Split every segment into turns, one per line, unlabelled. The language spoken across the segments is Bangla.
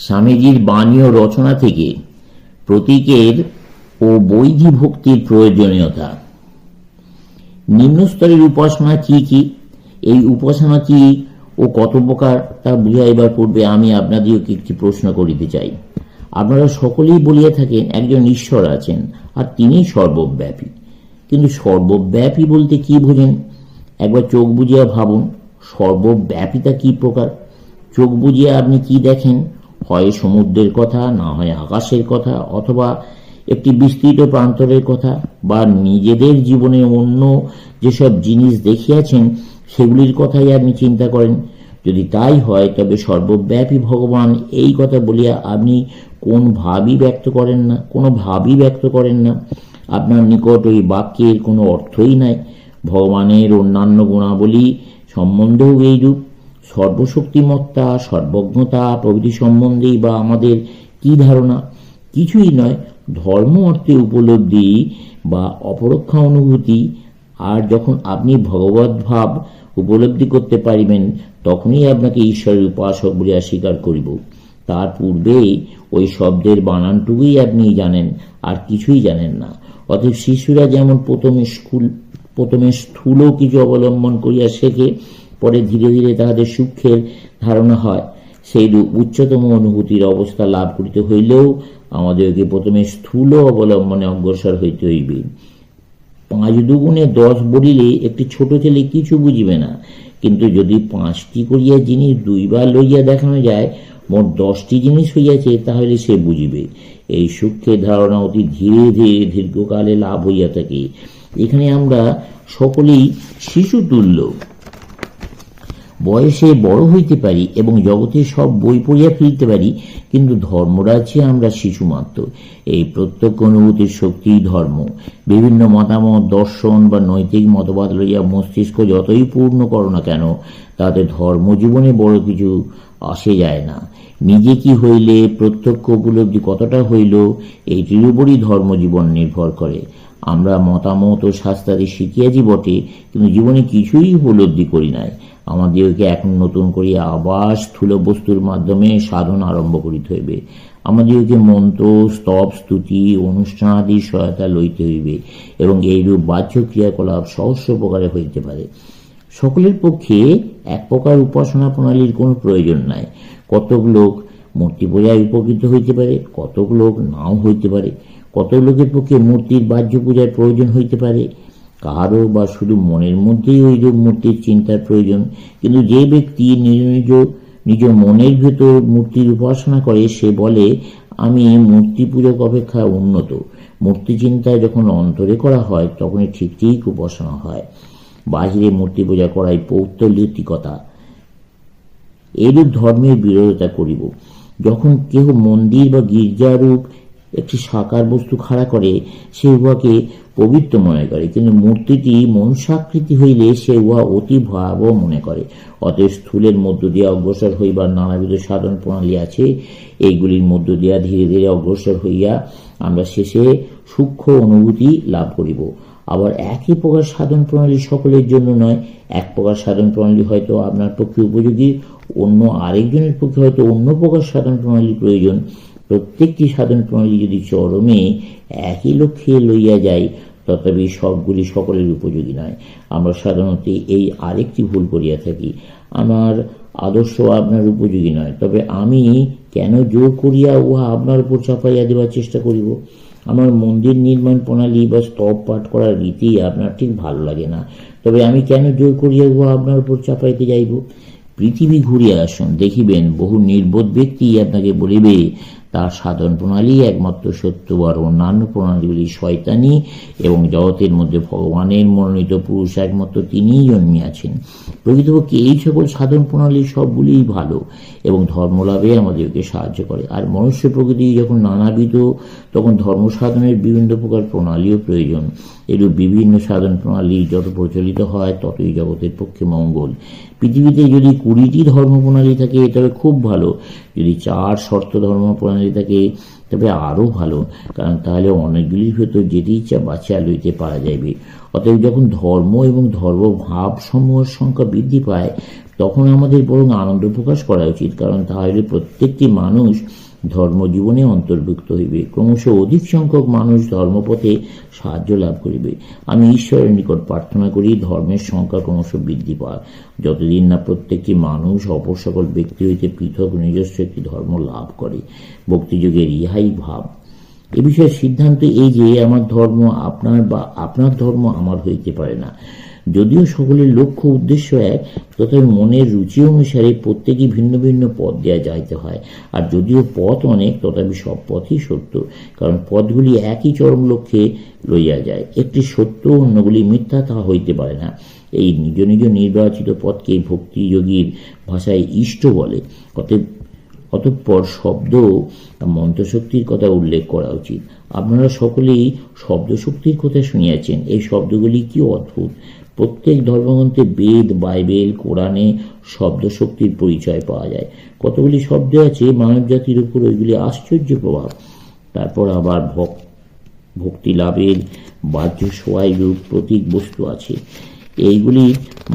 স্বামীজির বাণী ও রচনা থেকে প্রতীকের ও বৈধি ভক্তির প্রয়োজনীয়তা। নিম্নস্তরের উপাসনা কি কি, এই উপাসনা কি ও কত প্রকার তা বুঝাইবার পূর্বে আমি আপনাদেরকে একটি প্রশ্ন করিতে চাই। আপনারা সকলেই বলিয়া থাকেন একজন ঈশ্বর আছেন আর তিনি সর্বব্যাপী, কিন্তু সর্বব্যাপী বলতে কি বোঝেন? একবার চোখ বুজিয়া ভাবুন, সর্বব্যাপিতা কি প্রকার? চোখ বুজিয়া আপনি কি দেখেন? হয় সমুদ্রের কথা, না হয় আকাশের কথা, অথবা একটি বিস্তৃত প্রান্তরের কথা, বা নিজেদের জীবনে অন্য যেসব জিনিস দেখিয়াছেন সেগুলির কথাই আপনি চিন্তা করেন। যদি তাই হয় তবে সর্বব্যাপী ভগবান এই কথা বলিয়া আপনি কোনো ভাবই ব্যক্ত করেন না। আপনার নিকট ওই বাক্যের কোনো অর্থই নাই। ভগবানের অন্যান্য গুণাবলী সম্বন্ধেও এইরূপ। সর্বশক্তিমত্তা, সর্বজ্ঞতা প্রভৃতি সম্বন্ধেই বা আমাদের কি ধারণা? কিছুই নয়। ধর্ম অর্থে উপলব্ধি বা অপরোক্ষা অনুভূতি। আর যখন আপনি ভগবত ভাব উপলব্ধি করতে পারিবেন তখনই আপনাকে ঈশ্বরের উপাসক বলিয়া স্বীকার করিব। তার পূর্বে ওই শব্দের বানানটুকুই আপনি জানেন, আর কিছুই জানেন না। অতএব শিশুরা যেমন প্রথমে স্থূল কিছু অবলম্বন করিয়া শেখে, পরে ধীরে ধীরে তাহাদের সূক্ষ্মের ধারণা হয়, সেইরূপ উচ্চতম অনুভূতির অবস্থা লাভ করিতে হইলেও আমাদেরকে প্রথমে স্থূল অবলম্বনে অগ্রসর হইতে হইবে। 5 দুগুণে 10 বলিলে একটি ছোট ছেলে কিছু বুঝিবে না, কিন্তু যদি 5টি করিয়া জিনিস 2 বার লইয়া দেখানো যায় মোট 10টি জিনিস হইয়াছে, তাহলে সে বুঝিবে। এই সূক্ষ্মের ধারণা অতি ধীরে ধীরে দীর্ঘকালে লাভ হইয়া থাকে। এখানে আমরা সকলেই শিশু তুল্য বয়সে বড় হইতে পারি এবং জগতের সব বই পড়িয়া ফেলিতে পারি, কিন্তু ধর্মরাজ্যে আমরা শিশু মাত্র। এই প্রত্যক্ষ অনুভূতির শক্তি ধর্ম। বিভিন্ন মতামত, দর্শন বা নৈতিক মতবাদ লইয়া মস্তিষ্ক যতই পূর্ণ করো না কেন, তাতে ধর্মজীবনে বড় কিছু আসে যায় না। নিজে কি হইলে, প্রত্যক্ষ উপলব্ধি কতটা হইল, এইটির উপরই ধর্মজীবন নির্ভর করে। আমরা মতামত ও শাস্ত্রাদি শিখিয়াছি বটে, কিন্তু জীবনে কিছুই উপলব্ধি করি নাই। আমাদেরকে এখন নতুন করিয়া আবার স্থূল বস্তুর মাধ্যমে সাধন আরম্ভ করিতে হইবে। আমাদেরকে মন্ত্র, স্তব, স্তুতি, অনুষ্ঠানাদি সহায়তা লইতে হইবে, এবং এইরূপ বাহ্য ক্রিয়াকলাপ সহস্র প্রকারে হইতে পারে। সকলের পক্ষে এক প্রকার উপাসনা প্রণালীর কোনো প্রয়োজন নাই। কতক লোক মূর্তি পূজায় উপকৃত হইতে পারে, কতক লোক নাও হইতে পারে। কতক লোকের পক্ষে মূর্তির বাহ্য পূজার প্রয়োজন হইতে পারে, কারো বা শুধু মনের মধ্যেই ওইরূপ মূর্তির চিন্তার প্রয়োজন। কিন্তু যে ব্যক্তি নিজ মনের ভেতর মূর্তির উপাসনা করে, সে বলে আমি মূর্তি পূজক অপেক্ষা উন্নত। মূর্তি চিন্তায় যখন অন্তরে করা হয় তখনই ঠিক ঠিক উপাসনা হয়। বাহিরে মূর্তি পূজা করাই পৌত্তলিকতা। এইরূপ ধর্মের বিরোধিতা করিব। যখন কেহ মন্দির বা গির্জারূপ একটি সাকার বস্তু খাড়া করে, সে উহাকে পবিত্র মনে করে, কিন্তু মূর্তিটি মনুষ্যাকৃতি হইলে সে উহা অতি ভয়াবহ মনে করে। অতএব স্থূলের মধ্য দিয়া অগ্রসর হইবার নানাবিধ সাধন প্রণালী আছে। এইগুলির মধ্য দিয়া ধীরে ধীরে অগ্রসর হইয়া আমরা শেষে সূক্ষ্ম অনুভূতি লাভ করিব। আবার একই প্রকার সাধন প্রণালী সকলের জন্য নয়। এক প্রকার সাধন প্রণালী হয়তো আপনার পক্ষে উপযোগী, অন্য আরেকজনের পক্ষে হয়তো অন্য প্রকার সাধন প্রণালী প্রয়োজন। প্রত্যেকটি সাধন প্রণালী যদি চরমে একই লক্ষ্যে লইয়া যায়, তথাপি সবগুলি সকলের উপযোগী নয়। আমরা সাধারণত এই আরেকটি ভুল করিয়া থাকি, আমার আদর্শ আপনার উপযোগী নয়, তবে আমি কেন জোর করিয়া উহা আপনার উপর চাপাইয়া দেওয়ার চেষ্টা করিব? আমার মন্দির নির্মাণ প্রণালী বা স্তব পাঠ করার রীতি আপনার ঠিক ভালো লাগে না, তবে আমি কেন জোর করিয়া উহা আপনার উপর চাপাইতে যাইব? পৃথিবী ঘুরিয়া আসুন, দেখিবেন বহু নির্বোধ ব্যক্তি আপনাকে বলিবে তার সাধন প্রণালী একমাত্র সত্য, আর অন্যান্য প্রণালীগুলি শয়তানি, এবং জগতের মধ্যে ভগবানের মনোনীত পুরুষ একমাত্র তিনিই জন্মিয়াছেন। প্রকৃতপক্ষে এই সকল সাধন প্রণালী সবগুলিই ভালো এবং ধর্মলাভে আমাদেরকে সাহায্য করে। আর মনুষ্য প্রকৃতি যখন নানাবিধ, তখন ধর্ম সাধনের বিভিন্ন প্রকার প্রণালীও প্রয়োজন। এরূপ বিভিন্ন সাধন প্রণালী যত প্রচলিত হয় ততই জগতের পক্ষে মঙ্গল। পৃথিবীতে যদি 20টি ধর্ম প্রণালী থাকে তবে খুব ভালো, যদি 4 শর্ত ধর্ম প্রণালী থাকে তবে আরও ভালো, কারণ তাহলে অনেকগুলির ভেতর যেটি ইচ্ছা বাছিয়া লইতে পারা যাইবে। অতএব যখন ধর্ম এবং ধর্মভাব সমূহের সংখ্যা বৃদ্ধি পায়, তখন আমাদের বরং আনন্দ প্রকাশ করা উচিত, কারণ তাহলে প্রত্যেকটি মানুষ ধর্মজীবনে অন্তর্ভুক্ত হইবে। ক্রমশ অধিক সংখ্যক মানুষ ধর্মপথে সাহায্য লাভ করিবে। আমি ঈশ্বরের নিকট প্রার্থনা করি ধর্মের সংখ্যা ক্রমশ বৃদ্ধি পায়, যতদিন না প্রত্যেকটি মানুষ অপর সকল ব্যক্তি হইতে পৃথক নিজস্ব একটি ধর্ম লাভ করে। ভক্তিযুগের ইহাই ভাব। এ বিষয়ে সিদ্ধান্ত এই যে আমার ধর্ম আপনার বা আপনার ধর্ম আমার হইতে পারে না। যদিও সকলের লক্ষ্য উদ্দেশ্য এক, তথাপি মনের রুচি অনুসারে প্রত্যেকই ভিন্ন ভিন্ন পথ দেওয়া যাইতে হয়। আর যদিও পথ অনেক, তথাপি সব পথই সত্য, কারণ পথগুলি একই চরম লক্ষ্যে লইয়া যায়। একটি সত্য, অন্যগুলি মিথ্যা, তা হইতে পারে না। এই নিজ নিজ নির্বাচিত পথকে ভক্তিযোগীর ভাষায় ইষ্ট বলে। অতঃপর শব্দ মন্ত্রশক্তির কথা উল্লেখ করা উচিত। আপনারা সকলেই শব্দশক্তির কথা শুনিয়াছেন। এই শব্দগুলি কি অদ্ভুত! প্রত্যেক ধর্মগ্রন্থে, বেদ, বাইবেল, কোরআনে শব্দশক্তির পরিচয় পাওয়া যায়। কতগুলি শব্দ আছে মানব জাতির উপর ওইগুলি আশ্চর্য প্রভাব। তারপর আবার ভক্তি লাভের বাহ্য সহায় রূপ প্রতীক বস্তু আছে। এইগুলি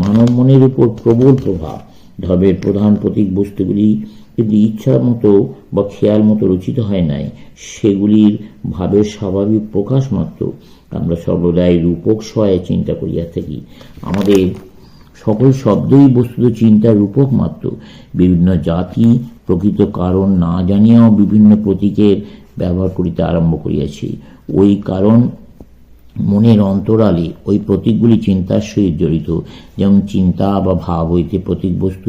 মানব মনের উপর প্রবল প্রভাব। ধর্মের প্রধান প্রতীক বস্তুগুলি কিন্তু ইচ্ছা মতো বা খেয়াল মতো রচিত হয় নাই, সেগুলির ভাবের স্বাভাবিক প্রকাশ মাত্র। আমরা সর্বদাই রূপক সহায়ে চিন্তা করিয়া থাকি। আমাদের সকল শব্দই বস্তুত চিন্তার রূপক মাত্র। বিভিন্ন জাতি প্রকৃত কারণ না জানিয়াও বিভিন্ন প্রতীকের ব্যবহার করিতে আরম্ভ করিয়াছে। ওই কারণ মনের অন্তরালে ওই প্রতীকগুলি চিন্তার সহিত জড়িত। যেমন চিন্তা বা ভাব হইতে প্রতীক বস্তু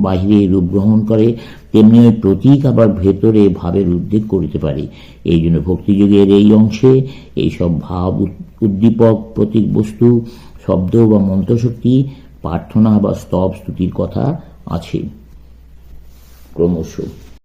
বাহিরে রূপ গ্রহণ করে, তেমনি ওই প্রতীক আবার ভেতরে ভাবের উদ্বেগ করিতে পারে। এই জন্য ভক্তিযুগের এই অংশে এইসব ভাব উদ্দীপক প্রতীক বস্তু, শব্দ বা মন্ত্রশক্তি, প্রার্থনা বা স্তব স্তুতির কথা আছে। ক্রমশ